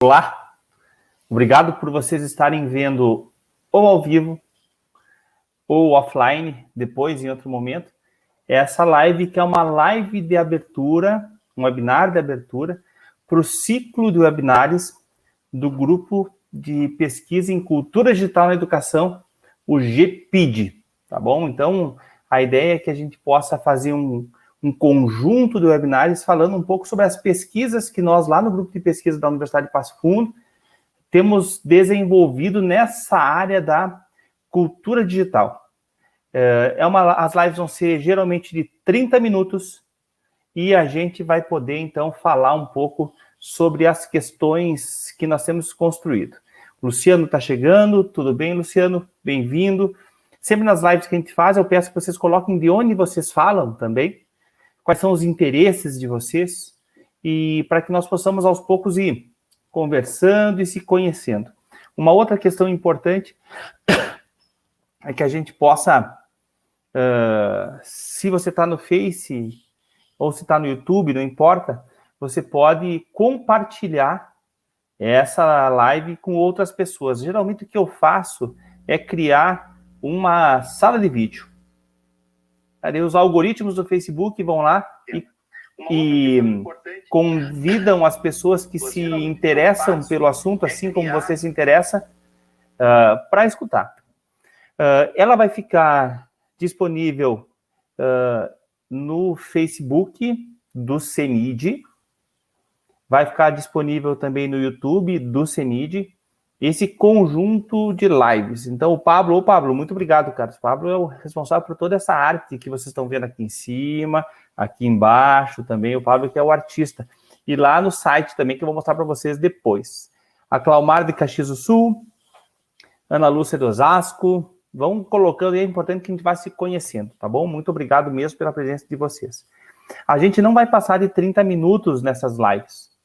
Olá, obrigado por vocês estarem vendo ou ao vivo ou offline, depois em outro momento, essa live que é uma live de abertura, um webinar de abertura para o ciclo de webinários do grupo de pesquisa em cultura digital na educação, o GPID, tá bom? Então, a ideia é que a gente possa fazer um conjunto de webinários falando um pouco sobre as pesquisas que nós, lá no grupo de pesquisa da Universidade de Passo Fundo, temos desenvolvido nessa área da cultura digital. As lives vão ser geralmente de 30 minutos e a gente vai poder, então, falar um pouco sobre as questões que nós temos construído. Luciano está chegando, tudo bem, Luciano? Bem-vindo. Sempre nas lives que a gente faz, eu peço que vocês coloquem de onde vocês falam também, quais são os interesses de vocês, e para que nós possamos, aos poucos, ir conversando e se conhecendo. Uma outra questão importante é que a gente possa, se você está no Face ou se está no YouTube, não importa, você pode compartilhar essa live com outras pessoas. Geralmente o que eu faço é criar uma sala de vídeo. Aí os algoritmos do Facebook vão lá e convidam as pessoas que se interessam pelo assunto, assim como você se interessa, para escutar. Ela vai ficar disponível no Facebook do CENID, vai ficar disponível também no YouTube do CENID, esse conjunto de lives. Então, o Pablo, muito obrigado, Carlos. O Pablo é o responsável por toda essa arte que vocês estão vendo aqui em cima, aqui embaixo também, o Pablo que é o artista. E lá no site também, que eu vou mostrar para vocês depois. A Claumar de Caxias do Sul, Ana Lúcia de Osasco, vão colocando, e é importante que a gente vá se conhecendo, tá bom? Muito obrigado mesmo pela presença de vocês. A gente não vai passar de 30 minutos nessas lives.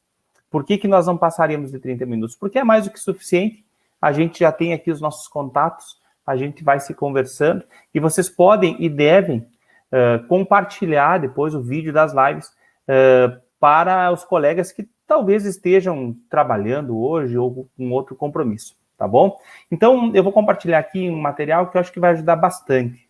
Por que nós não passaríamos de 30 minutos? Porque é mais do que suficiente, a gente já tem aqui os nossos contatos, a gente vai se conversando, e vocês podem e devem compartilhar depois o vídeo das lives para os colegas que talvez estejam trabalhando hoje ou com outro compromisso, tá bom? Então, eu vou compartilhar aqui um material que eu acho que vai ajudar bastante.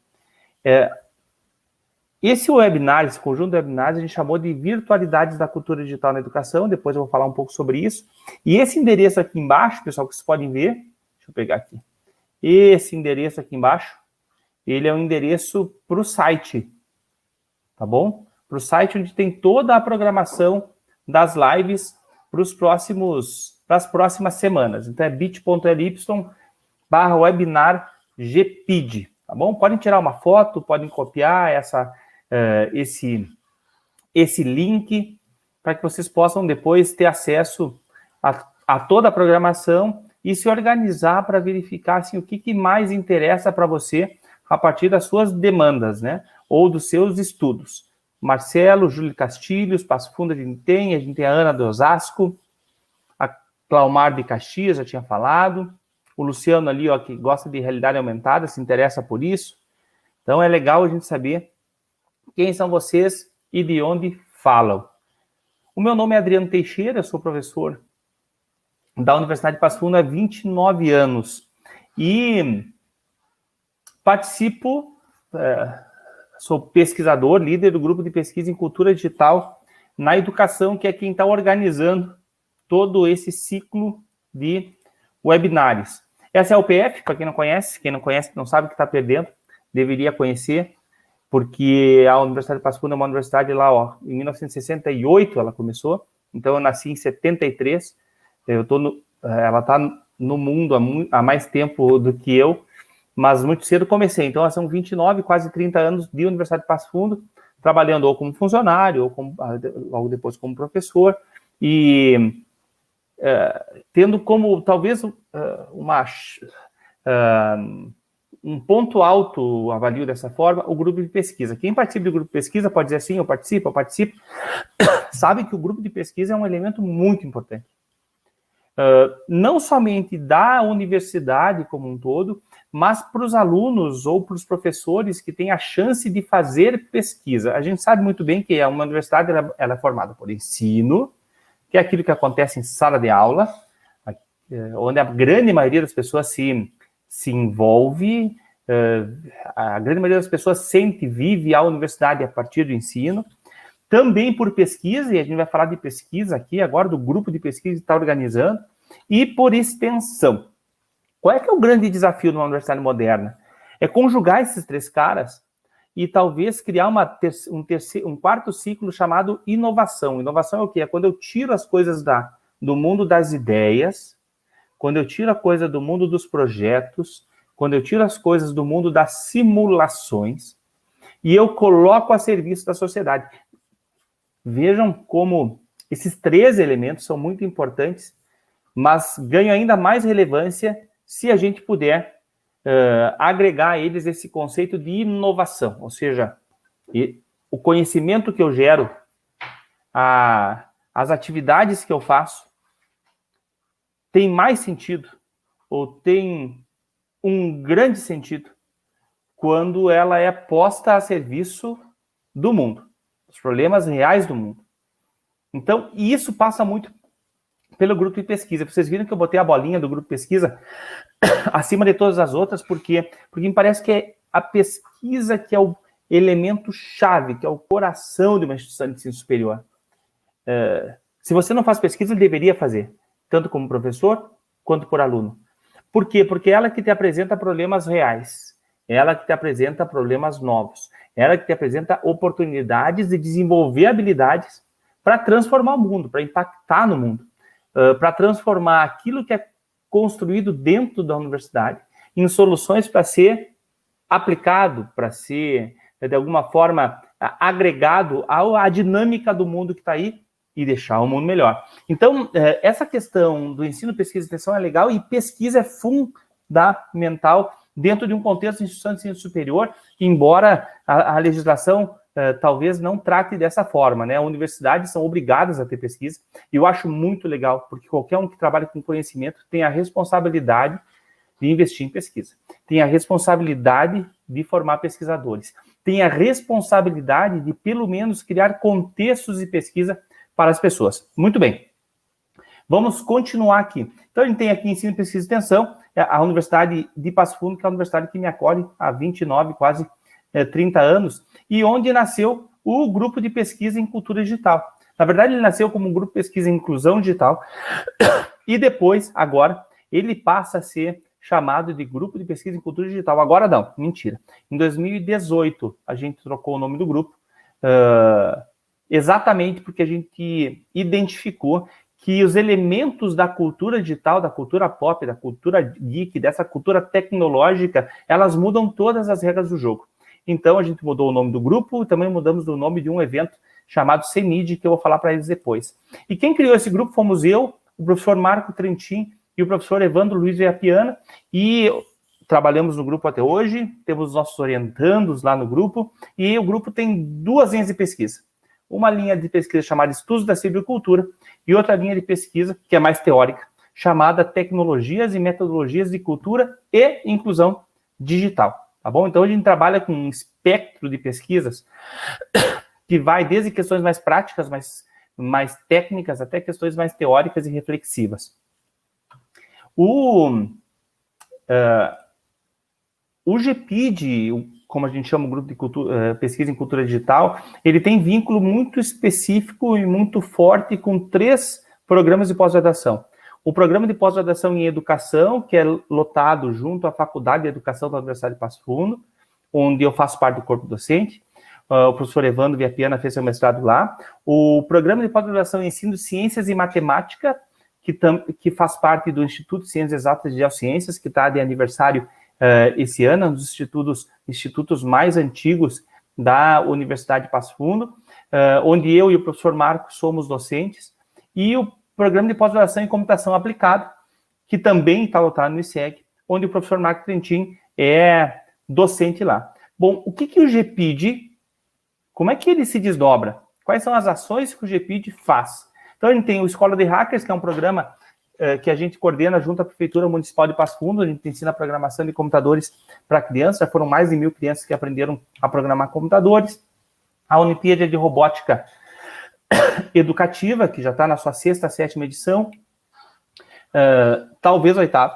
Esse webinar, esse conjunto de webinários, a gente chamou de Virtualidades da Cultura Digital na Educação, depois eu vou falar um pouco sobre isso. E esse endereço aqui embaixo, pessoal, que vocês podem ver, deixa eu pegar aqui. Esse endereço aqui embaixo, ele é um endereço para o site, tá bom? Para o site onde tem toda a programação das lives para as próximas semanas. Então é bit.ly/webinar GPID, tá bom? Podem tirar uma foto, podem copiar esse link para que vocês possam depois ter acesso a toda a programação e se organizar para verificar assim, o que mais interessa para você a partir das suas demandas, né? Ou dos seus estudos. Marcelo, Júlio Castilhos, Passo Fundo a gente tem a Ana de Osasco, a Claumar de Caxias, já tinha falado, o Luciano ali, ó, que gosta de realidade aumentada, se interessa por isso. Então é legal a gente saber quem são vocês e de onde falam. O meu nome é Adriano Teixeira, eu sou professor da Universidade de Passo Fundo há 29 anos e participo, sou pesquisador, líder do grupo de pesquisa em cultura digital na educação, que é quem está organizando todo esse ciclo de webinários. Essa é a UPF, para quem não conhece não sabe o que está perdendo, deveria conhecer, porque a Universidade de Passo Fundo é uma universidade lá, ó, em 1968 ela começou, então eu nasci em 73, ela está no mundo há mais tempo do que eu, mas muito cedo comecei, então são 29, quase 30 anos de Universidade de Passo Fundo, trabalhando ou como funcionário, ou logo depois como professor, e tendo como, talvez, um ponto alto, avalio dessa forma, o grupo de pesquisa. Quem participa do grupo de pesquisa pode dizer assim, eu participo, sabe que o grupo de pesquisa é um elemento muito importante. Não somente da universidade como um todo, mas para os alunos ou para os professores que têm a chance de fazer pesquisa. A gente sabe muito bem que uma universidade ela é formada por ensino, que é aquilo que acontece em sala de aula, onde a grande maioria das pessoas se envolve, a grande maioria das pessoas sente, vive a universidade a partir do ensino, também por pesquisa, e a gente vai falar de pesquisa aqui agora, do grupo de pesquisa que está organizando, e por extensão. Qual é que é o grande desafio de uma universidade moderna? É conjugar esses três caras e talvez criar um quarto ciclo chamado inovação. Inovação é o quê? É quando eu tiro as coisas do mundo das ideias, quando eu tiro a coisa do mundo dos projetos, quando eu tiro as coisas do mundo das simulações e eu coloco a serviço da sociedade. Vejam como esses três elementos são muito importantes, mas ganham ainda mais relevância se a gente puder agregar a eles esse conceito de inovação, ou seja, o conhecimento que eu gero, as atividades que eu faço, tem mais sentido, ou tem um grande sentido, quando ela é posta a serviço do mundo, dos problemas reais do mundo. Então, isso passa muito pelo grupo de pesquisa. Vocês viram que eu botei a bolinha do grupo de pesquisa acima de todas as outras, porque me parece que é a pesquisa que é o elemento-chave, que é o coração de uma instituição de ensino superior. Se você não faz pesquisa, ele deveria fazer, tanto como professor, quanto por aluno. Por quê? Porque ela que te apresenta problemas reais, ela que te apresenta problemas novos, ela que te apresenta oportunidades de desenvolver habilidades para transformar o mundo, para impactar no mundo, para transformar aquilo que é construído dentro da universidade em soluções para ser aplicado, para ser, de alguma forma, agregado à dinâmica do mundo que está aí e deixar o mundo melhor. Então, essa questão do ensino, pesquisa e extensão é legal, e pesquisa é fundamental dentro de um contexto de instituição de ensino superior, embora a legislação talvez não trate dessa forma, né? Universidades são obrigadas a ter pesquisa, e eu acho muito legal, porque qualquer um que trabalha com conhecimento tem a responsabilidade de investir em pesquisa, tem a responsabilidade de formar pesquisadores, tem a responsabilidade de, pelo menos, criar contextos de pesquisa para as pessoas. Muito bem. Vamos continuar aqui. Então, a gente tem aqui ensino, pesquisa e extensão, a Universidade de Passo Fundo, que é a universidade que me acolhe há 29, quase 30 anos, e onde nasceu o grupo de pesquisa em cultura digital. Na verdade, ele nasceu como um grupo de pesquisa em inclusão digital, e depois, agora, ele passa a ser chamado de grupo de pesquisa em cultura digital. Agora não, mentira. Em 2018, a gente trocou o nome do grupo, exatamente porque a gente identificou que os elementos da cultura digital, da cultura pop, da cultura geek, dessa cultura tecnológica, elas mudam todas as regras do jogo. Então, a gente mudou o nome do grupo, também mudamos o nome de um evento chamado CENID, que eu vou falar para eles depois. E quem criou esse grupo fomos eu, o professor Marco Trentin e o professor Evandro Luiz Viapiana, e trabalhamos no grupo até hoje, temos os nossos orientandos lá no grupo, e o grupo tem duas linhas de pesquisa. Uma linha de pesquisa chamada Estudos da Silvicultura e outra linha de pesquisa, que é mais teórica, chamada Tecnologias e Metodologias de Cultura e Inclusão Digital. Tá bom? Então, a gente trabalha com um espectro de pesquisas que vai desde questões mais práticas, mais técnicas, até questões mais teóricas e reflexivas. O GPID, como a gente chama o grupo de pesquisa em cultura digital, ele tem vínculo muito específico e muito forte com 3 programas de pós-graduação. O programa de pós-graduação em educação, que é lotado junto à Faculdade de Educação da Universidade de Passo Fundo, onde eu faço parte do corpo docente. O professor Evandro Viapiana fez seu mestrado lá. O programa de pós-graduação em ensino de ciências e matemática, que faz parte do Instituto de Ciências Exatas e Geociências, que está de aniversário esse ano, um dos institutos mais antigos da Universidade de Passo Fundo, onde eu e o professor Marco somos docentes, e o programa de pós-graduação em computação aplicada, que também está lotado no ICEG, onde o professor Marco Trentin é docente lá. Bom, o que o GPID, como é que ele se desdobra? Quais são as ações que o GPID faz? Então, a gente tem o Escola de Hackers, que é um programa que a gente coordena junto à Prefeitura Municipal de Passo Fundo. A gente ensina a programação de computadores para crianças, já foram mais de 1.000 crianças que aprenderam a programar computadores. A Olimpíada de Robótica Educativa, que já está na sua 6ª, 7ª edição. talvez oitavo.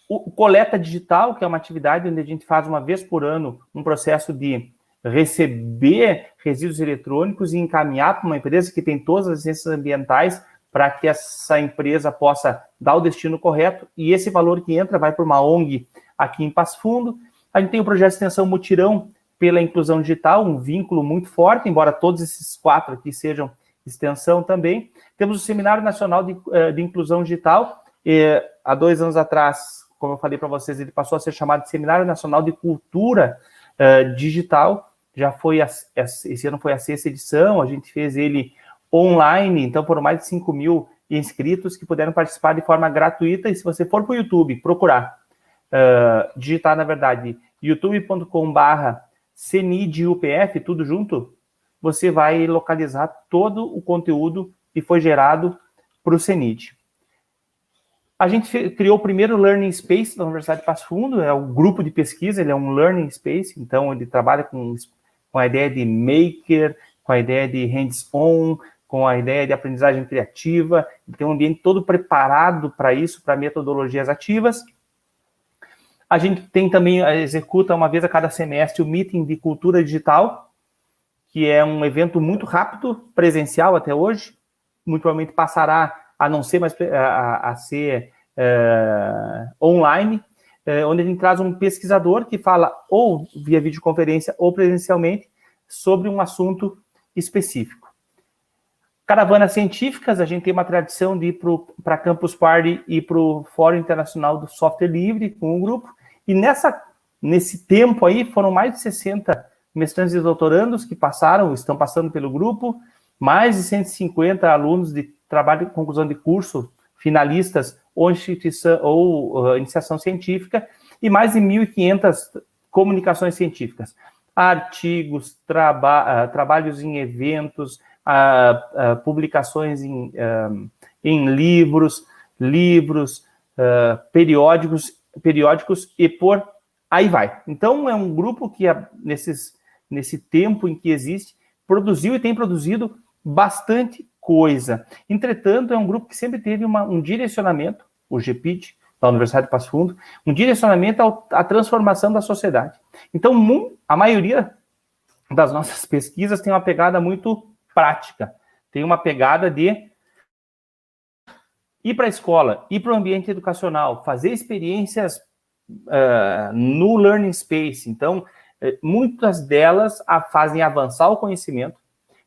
O coleta digital, que é uma atividade onde a gente faz uma vez por ano um processo de receber resíduos eletrônicos e encaminhar para uma empresa que tem todas as licenças ambientais para que essa empresa possa dar o destino correto, e esse valor que entra vai para uma ONG aqui em Passo Fundo. A gente tem o projeto de extensão Mutirão pela Inclusão Digital, um vínculo muito forte, embora todos esses 4 aqui sejam extensão também. Temos o Seminário Nacional de Inclusão Digital, há 2 anos atrás, como eu falei para vocês, ele passou a ser chamado de Seminário Nacional de Cultura Digital, já foi, esse ano foi a 6ª edição, a gente fez ele online, então foram mais de 5 mil inscritos que puderam participar de forma gratuita, e se você for para o YouTube, procurar, digitar, na verdade, youtube.com/CNIDUPF, tudo junto, você vai localizar todo o conteúdo que foi gerado para o CENID. A gente criou o primeiro Learning Space da Universidade de Passo Fundo, é um grupo de pesquisa, ele é um Learning Space, então ele trabalha com a ideia de maker, com a ideia de hands-on, com a ideia de aprendizagem criativa, tem um ambiente todo preparado para isso, para metodologias ativas. A gente tem também, executa uma vez a cada semestre o Meeting de Cultura Digital, que é um evento muito rápido, presencial até hoje, muito provavelmente passará a não ser, mas a ser online, onde a gente traz um pesquisador que fala ou via videoconferência ou presencialmente sobre um assunto específico. Caravanas científicas, a gente tem uma tradição de ir para Campus Party e para o Fórum Internacional do Software Livre com o grupo, e nesse tempo aí foram mais de 60 mestrandos e doutorandos que estão passando pelo grupo, mais de 150 alunos de trabalho de conclusão de curso, finalistas ou iniciação científica, e mais de 1.500 comunicações científicas, artigos, trabalhos em eventos, publicações em livros, periódicos e por aí vai. Então, é um grupo que, nesse tempo em que existe, produziu e tem produzido bastante coisa. Entretanto, é um grupo que sempre teve um direcionamento, o GPIT, da Universidade de Passo Fundo, um direcionamento à transformação da sociedade. Então, a maioria das nossas pesquisas tem uma pegada muito prática, tem uma pegada de ir para a escola, ir para o ambiente educacional, fazer experiências no Learning Space. Então, muitas delas fazem avançar o conhecimento,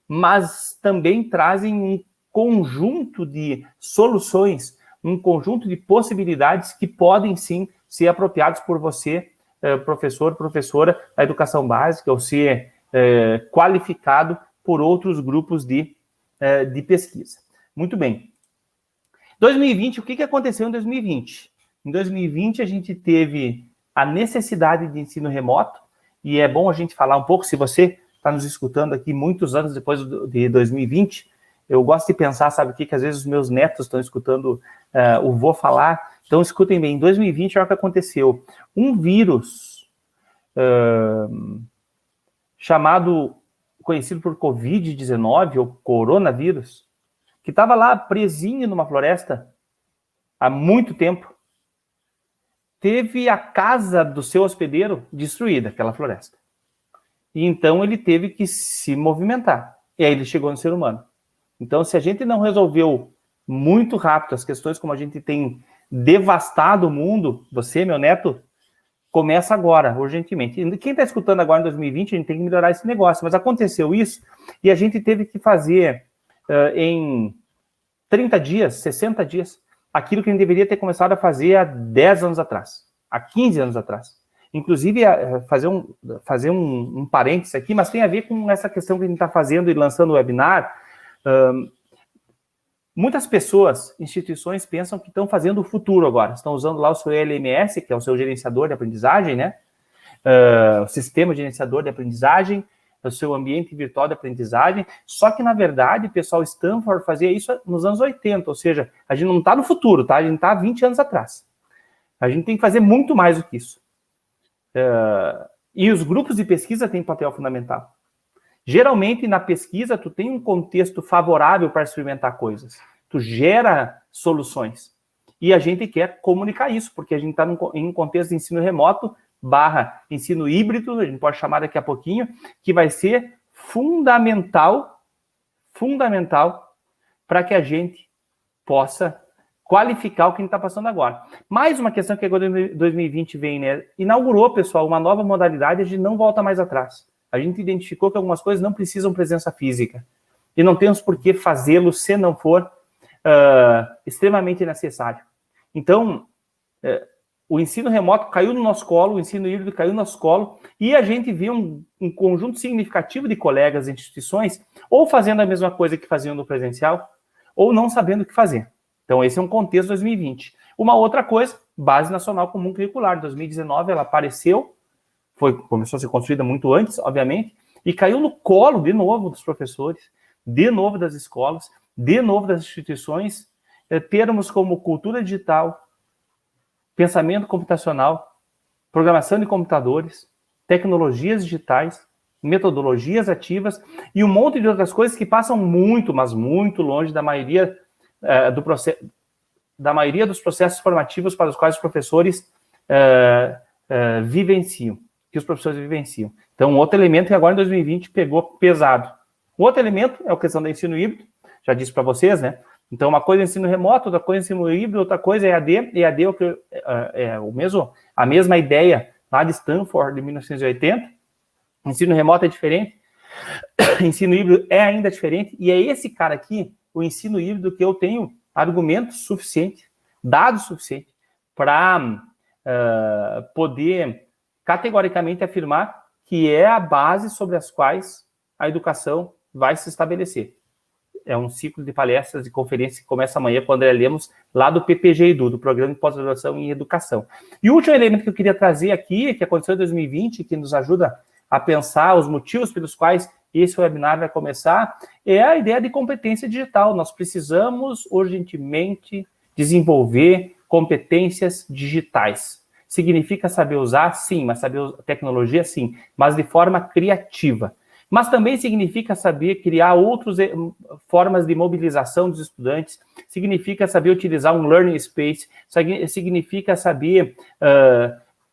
mas também trazem um conjunto de soluções, um conjunto de possibilidades que podem, sim, ser apropriados por você, professor, professora da educação básica, ou ser qualificado por outros grupos de pesquisa. Muito bem. 2020, o que aconteceu em 2020? Em 2020, a gente teve a necessidade de ensino remoto, e é bom a gente falar um pouco, se você está nos escutando aqui muitos anos depois de 2020, eu gosto de pensar, sabe o que às vezes os meus netos estão escutando o vô falar, então escutem bem, em 2020, olha o que aconteceu. Um vírus conhecido por Covid-19, ou coronavírus, que estava lá presinho numa floresta há muito tempo, teve a casa do seu hospedeiro destruída, aquela floresta. E então ele teve que se movimentar. E aí ele chegou no ser humano. Então, se a gente não resolveu muito rápido as questões como a gente tem devastado o mundo, você, meu neto, começa agora, urgentemente. E quem está escutando agora em 2020, a gente tem que melhorar esse negócio. Mas aconteceu isso e a gente teve que fazer em 30 dias, 60 dias, aquilo que a gente deveria ter começado a fazer há 10 anos atrás, há 15 anos atrás. Inclusive, fazer um parênteses aqui, mas tem a ver com essa questão que a gente está fazendo e lançando o webinar. Muitas pessoas, instituições, pensam que estão fazendo o futuro agora. Estão usando lá o seu LMS, que é o seu gerenciador de aprendizagem, né? O sistema gerenciador de aprendizagem, o seu ambiente virtual de aprendizagem. Só que, na verdade, o pessoal Stanford fazia isso nos anos 80, ou seja, a gente não está no futuro, tá? A gente está há 20 anos atrás. A gente tem que fazer muito mais do que isso. E os grupos de pesquisa têm papel fundamental. Geralmente, na pesquisa, tu tem um contexto favorável para experimentar coisas. tu gera soluções. E a gente quer comunicar isso, porque a gente está em um contexto de ensino remoto / ensino híbrido, a gente pode chamar daqui a pouquinho, que vai ser fundamental para que a gente possa qualificar o que a gente está passando agora. Mais uma questão que agora em 2020 vem, né? Inaugurou, pessoal, uma nova modalidade, a gente não volta mais atrás. A gente identificou que algumas coisas não precisam presença física. E não temos por que fazê-lo se não for extremamente necessário. Então, o ensino remoto caiu no nosso colo, o ensino híbrido caiu no nosso colo, e a gente viu um conjunto significativo de colegas e instituições ou fazendo a mesma coisa que faziam no presencial, ou não sabendo o que fazer. Então, esse é um contexto 2020. Uma outra coisa, Base Nacional Comum Curricular. Em 2019, ela apareceu, começou a ser construída muito antes, obviamente, e caiu no colo, de novo, dos professores, de novo das escolas, de novo das instituições, termos como cultura digital, pensamento computacional, programação de computadores, tecnologias digitais, metodologias ativas e um monte de outras coisas que passam muito, mas muito longe da maioria dos processos formativos para os quais os professores vivenciam, Então, outro elemento que agora em 2020 pegou pesado. O outro elemento é a questão do ensino híbrido, já disse para vocês, né? Então, uma coisa é ensino remoto, outra coisa é ensino híbrido, outra coisa é EAD. EAD é a mesma ideia lá de Stanford, de 1980. Ensino remoto é diferente, ensino híbrido é ainda diferente, e é esse cara aqui, o ensino híbrido, que eu tenho argumentos suficientes, dados suficientes, para poder categoricamente afirmar que é a base sobre as quais a educação vai se estabelecer. É um ciclo de palestras e conferências que começa amanhã com o André Lemos, lá do PPG-Edu, do Programa de Pós-Graduação em Educação. E o último elemento que eu queria trazer aqui, que aconteceu em 2020, que nos ajuda a pensar os motivos pelos quais esse webinar vai começar, é a ideia de competência digital. Nós precisamos urgentemente desenvolver competências digitais. Significa saber usar? Sim, mas saber usar tecnologia? Sim, mas de forma criativa. Mas também significa saber criar outras formas de mobilização dos estudantes, significa saber utilizar um learning space, significa saber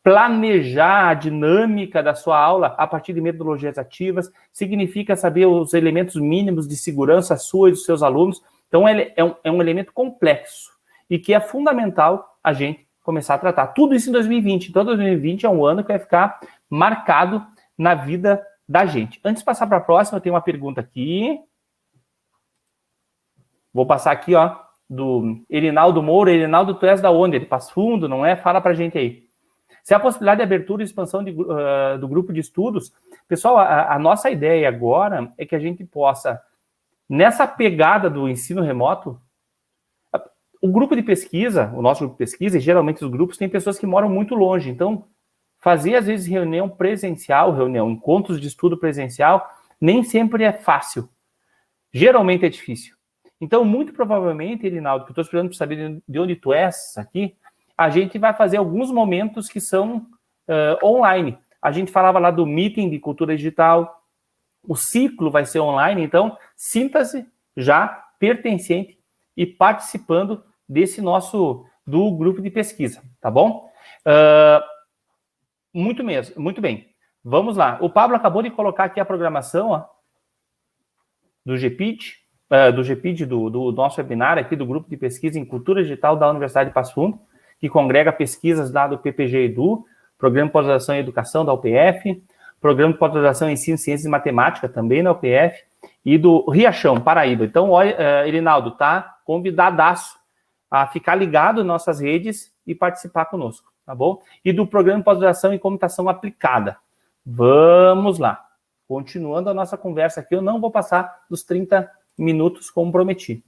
planejar a dinâmica da sua aula a partir de metodologias ativas, significa saber os elementos mínimos de segurança sua e dos seus alunos. Então, é um elemento complexo e que é fundamental a gente começar a tratar. Tudo isso em 2020. Então, 2020 é um ano que vai ficar marcado na vida da gente. Antes de passar para a próxima, eu tenho uma pergunta aqui. Vou passar aqui, ó, do Erinaldo Moura. Erinaldo, tu és da onde? Ele Passo Fundo, não é? Fala para a gente aí. Se há possibilidade de abertura e expansão do grupo de estudos, pessoal, a nossa ideia agora é que a gente possa, nessa pegada do ensino remoto, o grupo de pesquisa, o nosso grupo de pesquisa, e geralmente os grupos, tem pessoas que moram muito longe, então fazer, às vezes, reunião presencial, encontros de estudo presencial, nem sempre é fácil. Geralmente é difícil. Então, muito provavelmente, Erinaldo, que eu estou esperando para saber de onde tu és aqui, a gente vai fazer alguns momentos que são online. A gente falava lá do meeting de cultura digital, o ciclo vai ser online, então, sinta-se já pertencente e participando desse do grupo de pesquisa, tá bom? Muito bem. Vamos lá. O Pablo acabou de colocar aqui a programação, ó, do GPID, do nosso webinar aqui, do grupo de pesquisa em cultura digital da Universidade de Passo Fundo, que congrega pesquisas lá do PPG-Edu, Programa de Pós-Graduação em Educação da UPF, Programa de Pós-Graduação em Ensino, Ciências e Matemática, também na UPF, e do Riachão, Paraíba. Então, Erinaldo, tá convidadaço a ficar ligado nas nossas redes e participar conosco, tá bom? E do Programa de Pós-Graduação em Computação Aplicada. Vamos lá. Continuando a nossa conversa aqui, eu não vou passar dos 30 minutos como prometi.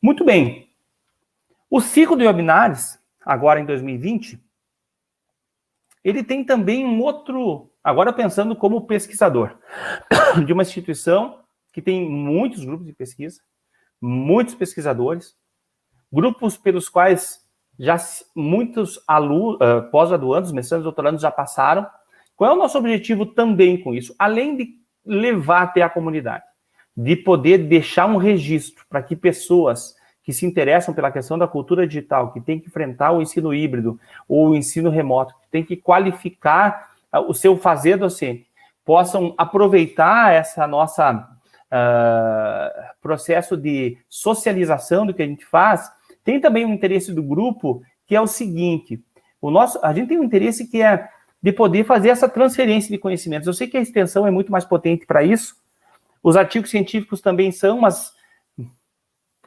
Muito bem. O ciclo de webinars, agora em 2020, ele tem também um outro, agora pensando como pesquisador, de uma instituição que tem muitos grupos de pesquisa, muitos pesquisadores, grupos pelos quais já muitos pós-graduandos, mestrandos e doutorandos já passaram. Qual é o nosso objetivo também com isso? Além de levar até a comunidade, de poder deixar um registro para que pessoas que se interessam pela questão da cultura digital, que tem que enfrentar o ensino híbrido ou o ensino remoto, que tem que qualificar o seu fazer docente, possam aproveitar essa nossa processo de socialização do que a gente faz. Tem também um interesse do grupo, que é o seguinte, a gente tem um interesse que é de poder fazer essa transferência de conhecimentos. Eu sei que a extensão é muito mais potente para isso, os artigos científicos também são, mas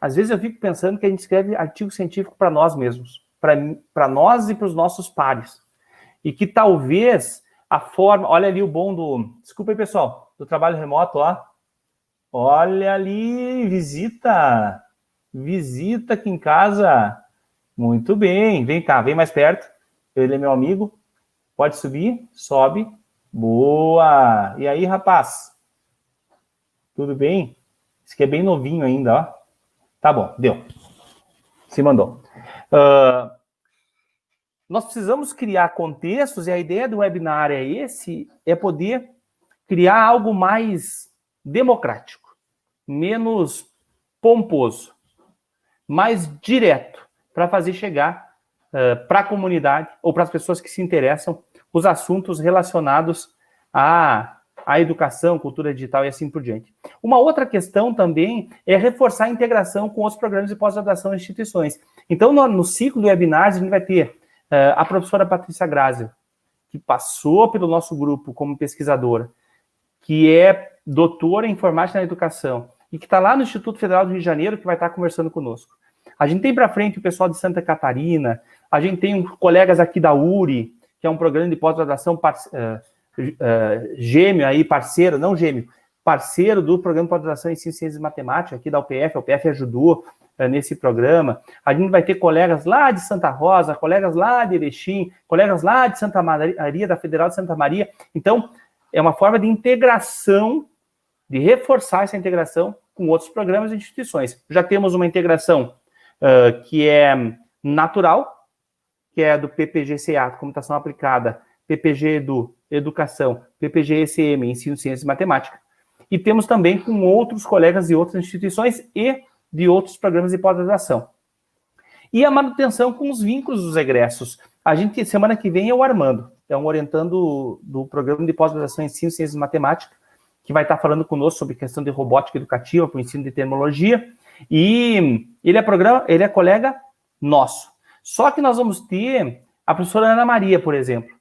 às vezes eu fico pensando que a gente escreve artigo científico para nós mesmos, para nós e para os nossos pares. E que talvez a forma... Olha ali o bom do... Desculpa aí, pessoal, do trabalho remoto, ó. Olha ali, visita. Visita aqui em casa. Muito bem. Vem cá, vem mais perto. Ele é meu amigo. Pode subir? Sobe. Boa. E aí, rapaz? Tudo bem? Esse aqui é bem novinho ainda, ó. Tá bom, deu. Se mandou. Nós precisamos criar contextos, e a ideia do webinar é poder criar algo mais democrático, menos pomposo, mais direto, para fazer chegar para a comunidade ou para as pessoas que se interessam os assuntos relacionados à educação, cultura digital e assim por diante. Uma outra questão também é reforçar a integração com outros programas de pós-graduação e instituições. Então, no ciclo do webinar, a gente vai ter a professora Patrícia Grazi, que passou pelo nosso grupo como pesquisadora, que é doutora em informática na educação e que está lá no Instituto Federal do Rio de Janeiro, que vai estar conversando conosco. A gente tem para frente o pessoal de Santa Catarina, a gente tem colegas aqui da URI, que é um programa de pós-graduação gêmeo aí, parceiro, não gêmeo, parceiro do programa de pós-graduação em Ciências e Matemática, aqui da UPF, a UPF ajudou nesse programa. A gente vai ter colegas lá de Santa Rosa, colegas lá de Erechim, colegas lá de Santa Maria, da Federal de Santa Maria. Então, é uma forma de integração, de reforçar essa integração com outros programas e instituições. Já temos uma integração que é natural, que é do PPG-CA, Computação Aplicada, PPG-Edu, Educação, PPG-ECM, Ensino, Ciência e Matemática. E temos também com outros colegas de outras instituições e de outros programas de pós-graduação. E a manutenção com os vínculos dos egressos. A gente, semana que vem, é o Armando, é um orientando do programa de pós-graduação em Ensino, Ciência e Matemática, que vai estar falando conosco sobre questão de robótica educativa para o ensino de terminologia. E ele é colega nosso. Só que nós vamos ter a professora Ana Maria, por exemplo,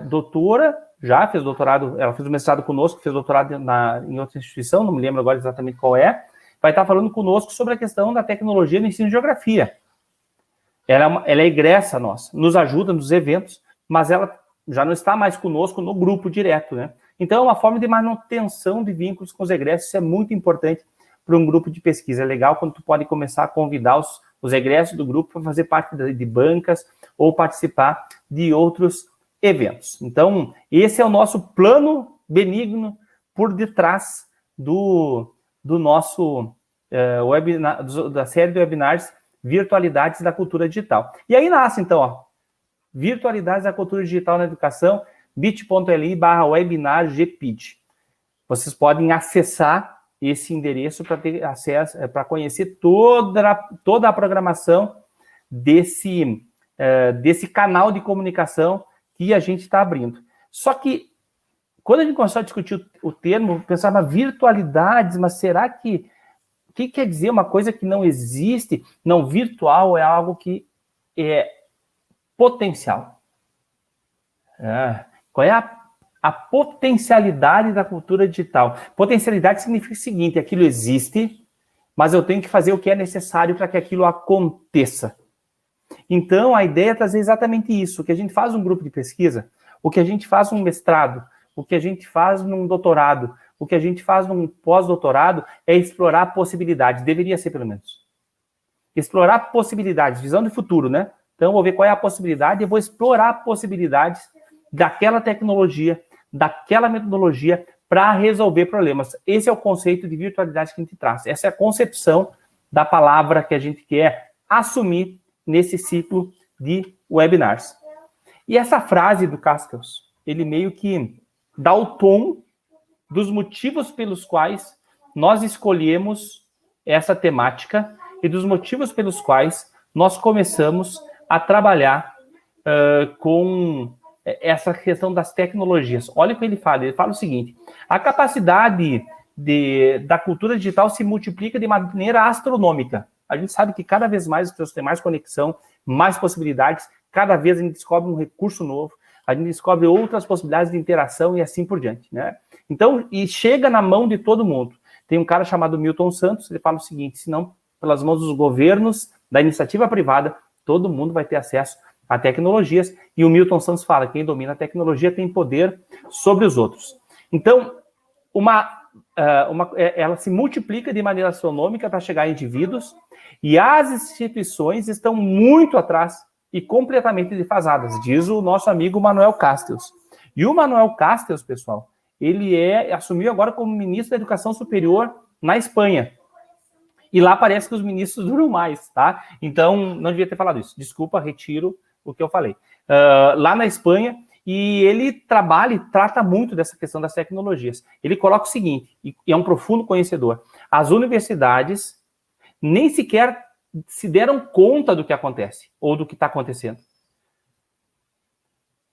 doutora, já fez doutorado, ela fez o mestrado conosco, fez doutorado em outra instituição, não me lembro agora exatamente qual é, vai estar falando conosco sobre a questão da tecnologia no ensino de geografia. Ela é egressa nossa, nos ajuda nos eventos, mas ela já não está mais conosco no grupo direto, né? Então, é uma forma de manutenção de vínculos com os egressos, isso é muito importante para um grupo de pesquisa. É legal quando tu pode começar a convidar os egressos do grupo para fazer parte de bancas ou participar de outros eventos. Então, esse é o nosso plano benigno por detrás do nosso webinar, da série de webinars Virtualidades da Cultura Digital. E aí nasce, então, ó, Virtualidades da Cultura Digital na Educação, bit.ly/webinargpid. Vocês podem acessar esse endereço para ter acesso, para conhecer toda a programação desse canal de comunicação que a gente está abrindo. Só que, quando a gente começou a discutir o termo, pensava virtualidades, mas será que... O que quer dizer uma coisa que não existe? Não, virtual é algo que é potencial. Qual é a potencialidade da cultura digital? Potencialidade significa o seguinte: aquilo existe, mas eu tenho que fazer o que é necessário para que aquilo aconteça. Então, a ideia é trazer exatamente isso. O que a gente faz num grupo de pesquisa, o que a gente faz num mestrado, o que a gente faz num doutorado, o que a gente faz num pós-doutorado é explorar possibilidades. Deveria ser, pelo menos. Explorar possibilidades, visão de futuro, né? Então, eu vou ver qual é a possibilidade e eu vou explorar possibilidades daquela tecnologia, daquela metodologia para resolver problemas. Esse é o conceito de virtualidade que a gente traz. Essa é a concepção da palavra que a gente quer assumir nesse ciclo de webinars. E essa frase do Castells, ele meio que dá o tom dos motivos pelos quais nós escolhemos essa temática e dos motivos pelos quais nós começamos a trabalhar com essa questão das tecnologias. Olha o que ele fala o seguinte: a capacidade da cultura digital se multiplica de maneira astronômica. A gente sabe que cada vez mais as pessoas têm mais conexão, mais possibilidades, cada vez a gente descobre um recurso novo, a gente descobre outras possibilidades de interação e assim por diante, né? Então, e chega na mão de todo mundo. Tem um cara chamado Milton Santos, ele fala o seguinte: se não pelas mãos dos governos, da iniciativa privada, todo mundo vai ter acesso a tecnologias, e o Milton Santos fala: quem domina a tecnologia tem poder sobre os outros. Então, ela se multiplica de maneira astronômica para chegar a indivíduos, e as instituições estão muito atrás e completamente defasadas, diz o nosso amigo Manuel Castells. E o Manuel Castells, pessoal, ele assumiu agora como ministro da Educação Superior na Espanha. E lá parece que os ministros duram mais, tá? Então, não devia ter falado isso. Desculpa, retiro o que eu falei. Lá na Espanha, e ele trabalha e trata muito dessa questão das tecnologias. Ele coloca o seguinte, e é um profundo conhecedor: as universidades nem sequer se deram conta do que acontece, ou do que está acontecendo.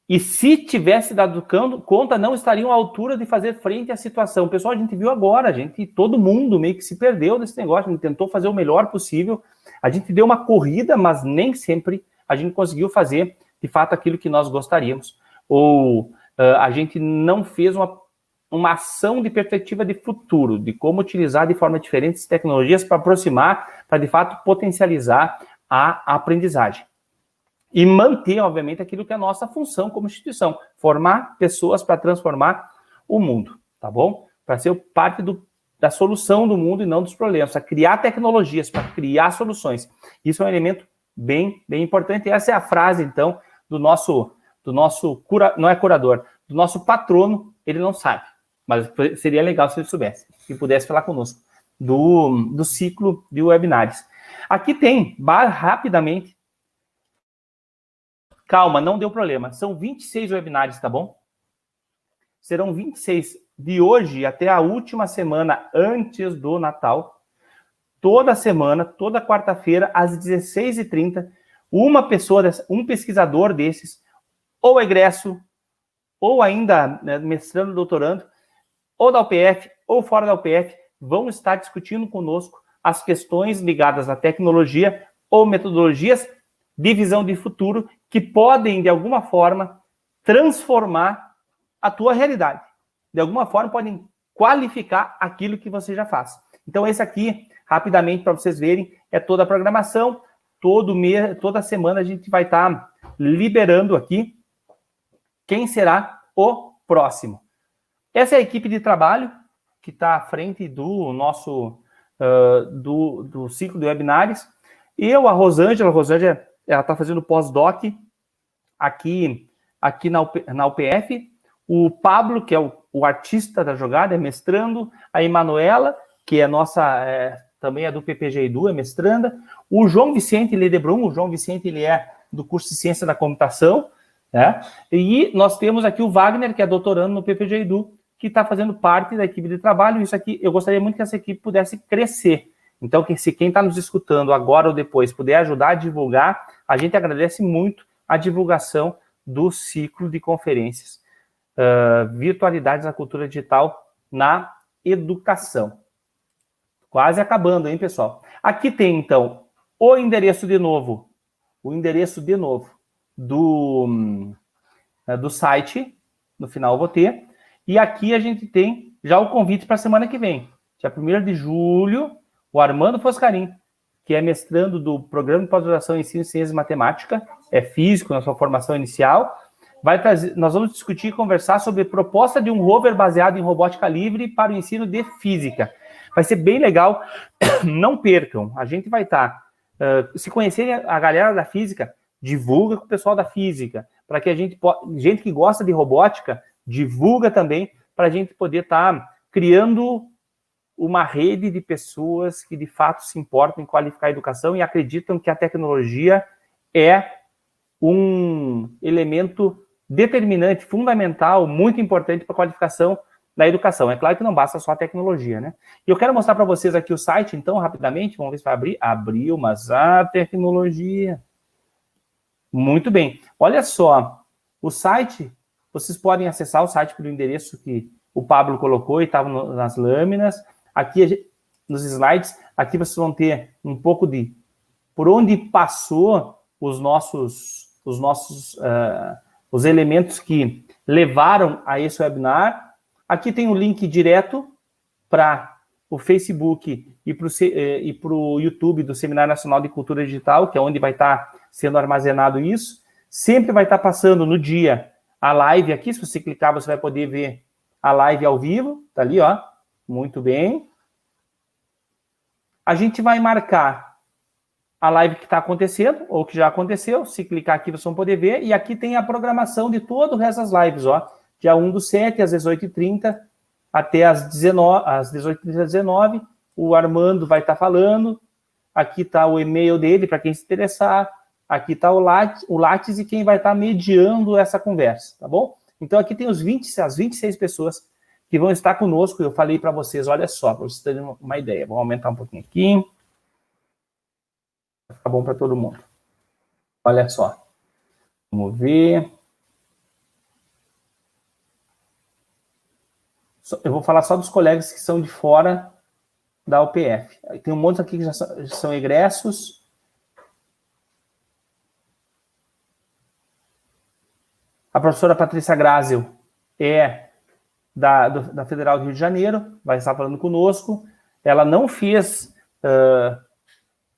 E se tivesse dado conta, não estariam à altura de fazer frente à situação. Pessoal, a gente viu agora, todo mundo meio que se perdeu desse negócio, a gente tentou fazer o melhor possível, a gente deu uma corrida, mas nem sempre a gente conseguiu fazer, de fato, aquilo que nós gostaríamos. Ou a gente não fez uma ação de perspectiva de futuro, de como utilizar de forma diferente as tecnologias para aproximar, para, de fato, potencializar a aprendizagem. E manter, obviamente, aquilo que é a nossa função como instituição: formar pessoas para transformar o mundo, tá bom? Para ser parte da solução do mundo e não dos problemas, para criar tecnologias, para criar soluções. Isso é um elemento bem importante. E essa é a frase, então, do nosso não é curador, do nosso patrono. Ele não sabe, mas seria legal se ele soubesse e pudesse falar conosco do ciclo de webinários. Aqui tem, rapidamente, calma, não deu problema. São 26 webinários, tá bom? Serão 26 de hoje até a última semana antes do Natal. Toda semana, toda quarta-feira, às 16h30, uma pessoa, um pesquisador desses, ou egresso, ou ainda mestrando, doutorando, ou da UPF, ou fora da UPF, vão estar discutindo conosco as questões ligadas à tecnologia ou metodologias de visão de futuro que podem, de alguma forma, transformar a tua realidade. De alguma forma, podem qualificar aquilo que você já faz. Então, esse aqui, rapidamente, para vocês verem, é toda a programação. Toda semana a gente vai estar liberando aqui quem será o próximo. Essa é a equipe de trabalho que está à frente do nosso do ciclo de webinários. A Rosângela, ela está fazendo pós-doc aqui na UPF. O Pablo, que é o artista da jogada, é mestrando. A Emanuela, que é também é do PPG Edu, é mestranda. O João Vicente Ledebrum, ele é do curso de Ciência da Computação, né? E nós temos aqui o Wagner, que é doutorando no PPG Edu, que está fazendo parte da equipe de trabalho. Isso aqui, eu gostaria muito que essa equipe pudesse crescer. Então, se quem está nos escutando agora ou depois puder ajudar a divulgar, a gente agradece muito a divulgação do ciclo de conferências Virtualidades na Cultura Digital na Educação. Quase acabando, hein, pessoal? Aqui tem, então, o endereço de novo do site. No final eu vou ter. E aqui a gente tem já o convite para a semana que vem. Dia 1º de julho, o Armando Foscarin, que é mestrando do Programa de Pós-Graduação em Ensino, Ciência e Matemática, é físico na sua formação inicial, nós vamos discutir e conversar sobre proposta de um rover baseado em robótica livre para o ensino de física. Vai ser bem legal, não percam. A gente vai estar, se conhecerem a galera da física, divulga com o pessoal da física, para que gente que gosta de robótica, divulga também, para a gente poder estar criando uma rede de pessoas que de fato se importam em qualificar a educação e acreditam que a tecnologia é um elemento determinante, fundamental, muito importante para a qualificação da educação. É claro que não basta só a tecnologia, né? E eu quero mostrar para vocês aqui o site, então, rapidamente, vamos ver se vai abrir. Abriu, mas a tecnologia. Muito bem. Olha só, o site, vocês podem acessar o site pelo endereço que o Pablo colocou e estava nas lâminas. Aqui, nos slides, aqui vocês vão ter um pouco de por onde passou os elementos que levaram a esse webinar. Aqui tem o link direto para o Facebook e para o YouTube do Seminário Nacional de Cultura Digital, que é onde vai estar sendo armazenado isso. Sempre vai estar passando no dia a live aqui. Se você clicar, você vai poder ver a live ao vivo. Tá ali, ó. Muito bem. A gente vai marcar a live que está acontecendo, ou que já aconteceu. Se clicar aqui, vocês vão poder ver. E aqui tem a programação de todo o resto das lives, ó. Dia 1/7, às 18h30, até às 18h30 às 19h. O Armando vai estar falando. Aqui está o e-mail dele, para quem se interessar. Aqui está o Lattes e quem vai estar mediando essa conversa, tá bom? Então, aqui tem as 26 pessoas que vão estar conosco. Eu falei para vocês, olha só, para vocês terem uma ideia. Vamos aumentar um pouquinho aqui. Vai ficar bom para todo mundo. Olha só. Vamos ver. Eu vou falar só dos colegas que são de fora da UPF. Tem um monte aqui que já são egressos. A professora Patrícia Grazel é da Federal do Rio de Janeiro, vai estar falando conosco. Ela não fez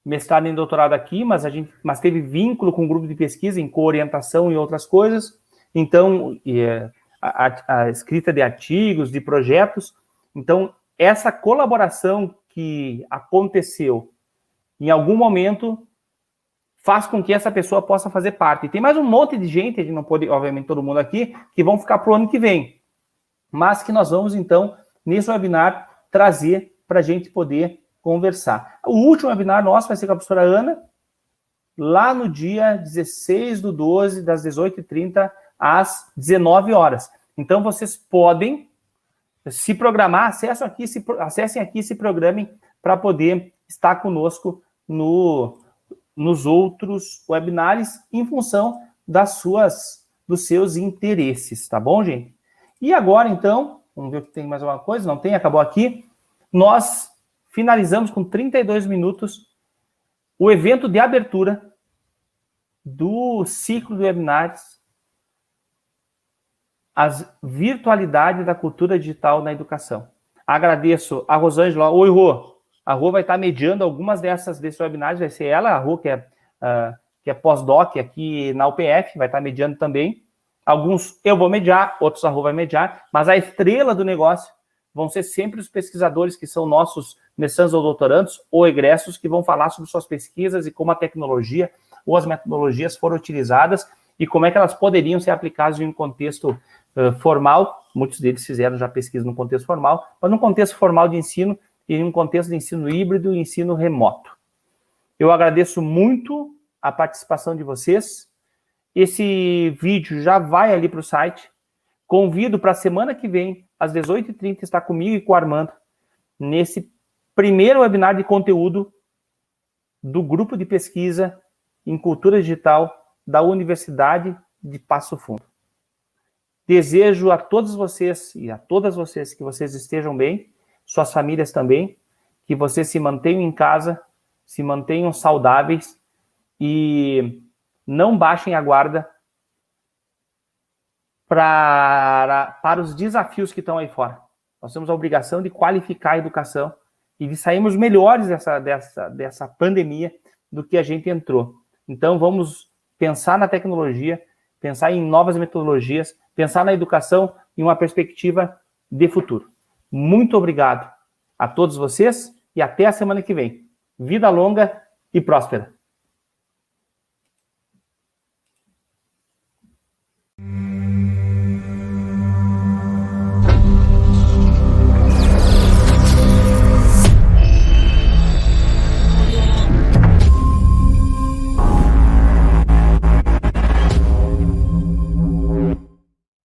mestrado nem doutorado aqui, mas teve vínculo com o grupo de pesquisa em coorientação e outras coisas. Então, a escrita de artigos, de projetos. Então, essa colaboração que aconteceu em algum momento faz com que essa pessoa possa fazer parte. E tem mais um monte de gente, a gente não pode, obviamente, todo mundo aqui, que vão ficar para o ano que vem. Mas que nós vamos, então, nesse webinar, trazer para a gente poder conversar. O último webinar nosso vai ser com a professora Ana, lá no dia 16/12, das 18h30 às 19h. Então, vocês podem se programar, acessem aqui, se programem para poder estar conosco nos outros webinars em função dos seus interesses, tá bom, gente? E agora, então, vamos ver se tem mais alguma coisa. Não tem, acabou aqui. Nós finalizamos com 32 minutos o evento de abertura do ciclo de webinars As Virtualidades da Cultura Digital na Educação. Agradeço a Rosângela. Oi, Rô. A Rô vai estar mediando algumas desses webinars, vai ser ela, a Rô, que é pós-doc aqui na UPF, vai estar mediando também. Alguns eu vou mediar, outros a Rô vai mediar, mas a estrela do negócio vão ser sempre os pesquisadores que são nossos mestrandos ou doutorandos ou egressos, que vão falar sobre suas pesquisas e como a tecnologia ou as metodologias foram utilizadas e como é que elas poderiam ser aplicadas em um contexto formal. Muitos deles fizeram já pesquisa no contexto formal, mas num contexto formal de ensino e em um contexto de ensino híbrido e ensino remoto. Eu agradeço muito a participação de vocês. Esse vídeo já vai ali para o site. Convido para a semana que vem, às 18h30, estar comigo e com o Armando, nesse primeiro webinar de conteúdo do grupo de pesquisa em cultura digital da Universidade de Passo Fundo. Desejo a todos vocês e a todas vocês que vocês estejam bem, suas famílias também, que vocês se mantenham em casa, se mantenham saudáveis e não baixem a guarda para os desafios que estão aí fora. Nós temos a obrigação de qualificar a educação e de sairmos melhores dessa pandemia do que a gente entrou. Então, vamos pensar na tecnologia, pensar em novas metodologias, pensar na educação em uma perspectiva de futuro. Muito obrigado a todos vocês e até a semana que vem. Vida longa e próspera!